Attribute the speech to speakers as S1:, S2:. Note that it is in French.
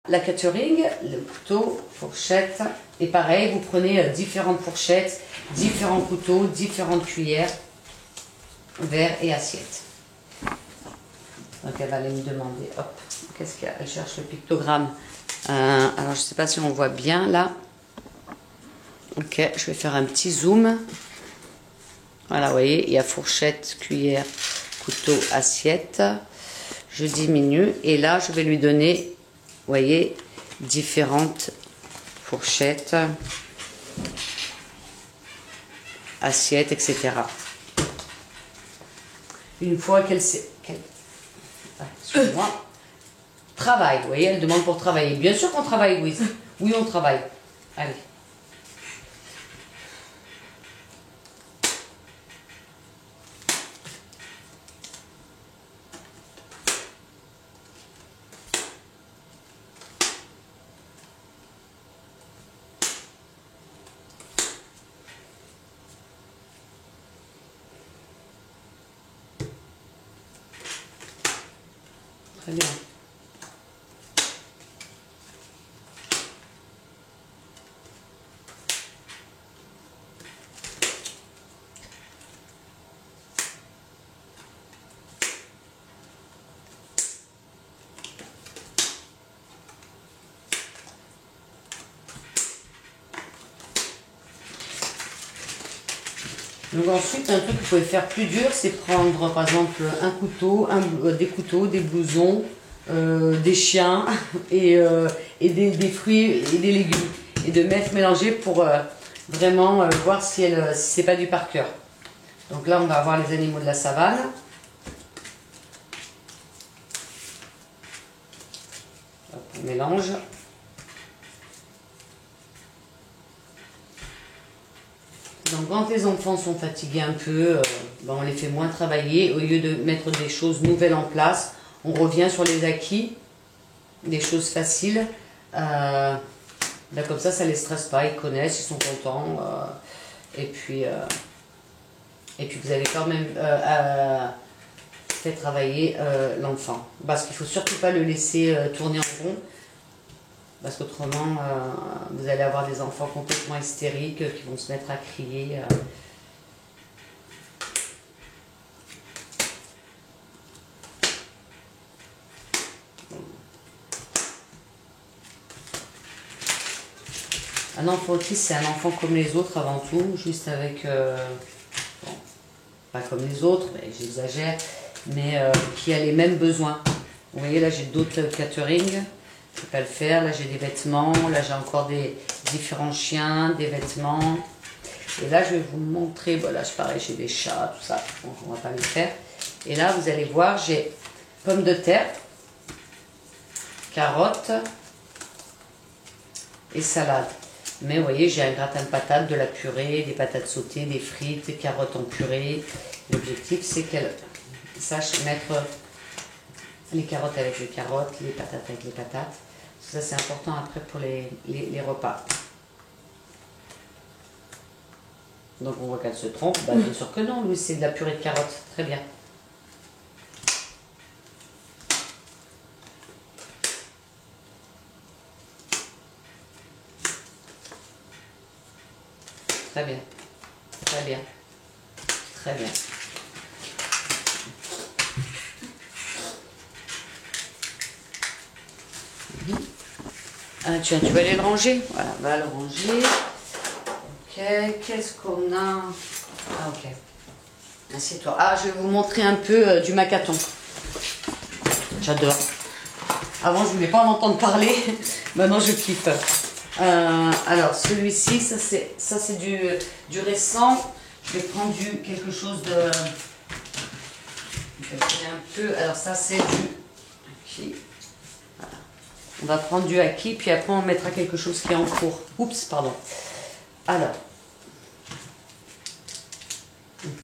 S1: La catering, le couteau, fourchette, et pareil, vous prenez différentes fourchettes, différents couteaux, différentes cuillères, verres et assiettes. Donc elle va aller me demander, hop, qu'est-ce qu'elle cherche le pictogramme. Alors je ne sais pas si on voit bien là. Ok, je vais faire un petit zoom. Voilà, vous voyez, il y a fourchette, cuillère, couteau, assiette. Je diminue et là je vais lui donner, vous voyez, différentes fourchettes, assiettes, etc. Une fois qu'elle sait, excusez-moi, travail, vous voyez, elle demande pour travailler. Bien sûr qu'on travaille, Louise. Oui, on travaille. Allez. Très bien. Donc ensuite, un truc que vous pouvez faire plus dur, c'est prendre par exemple un couteau, des couteaux, des blousons, des chiens et des fruits et des légumes. Et de mélanger pour vraiment voir si c'est pas du par cœur. Donc là, on va avoir les animaux de la savane. Hop, on mélange. Donc quand les enfants sont fatigués un peu, on les fait moins travailler. Au lieu de mettre des choses nouvelles en place, on revient sur les acquis, des choses faciles. Là, comme ça les stresse pas, ils connaissent, ils sont contents. Et puis vous avez quand même fait travailler l'enfant. Parce qu'il ne faut surtout pas le laisser tourner en rond. Parce qu'autrement, vous allez avoir des enfants complètement hystériques qui vont se mettre à crier. Un enfant autiste, c'est un enfant comme les autres avant tout, juste avec... bon, pas comme les autres, j'exagère, mais qui a les mêmes besoins. Vous voyez, là j'ai d'autres catering. Je ne peux pas le faire, là j'ai des vêtements, là j'ai encore des différents chiens, des vêtements. Et là je vais vous montrer, voilà, pareil, j'ai des chats, tout ça, donc on ne va pas les faire. Et là vous allez voir, j'ai pommes de terre, carottes et salade. Mais vous voyez, j'ai un gratin de patates, de la purée, des patates sautées, des frites, des carottes en purée. L'objectif c'est qu'elle sache mettre les carottes avec les carottes, les patates avec les patates. Ça c'est important après pour les repas. Donc on voit qu'elle se trompe. Bah, bien sûr que non, lui c'est de la purée de carottes. Très bien. Très bien. Très bien. Très bien. Ah, tu vas aller le ranger. Voilà, va le ranger. Ok, qu'est-ce qu'on a? Ah, ok. Assieds-toi. Ah, je vais vous montrer un peu du macaton. J'adore. Avant, je ne voulais pas en entendre parler. Maintenant, je kiffe. Alors, celui-ci, ça c'est du récent. Je vais prendre quelque chose de... Je vais prendre un peu... Alors, ça, c'est du... Voilà. On va prendre du acquis, puis après on mettra quelque chose qui est en cours. Oups, pardon. Alors,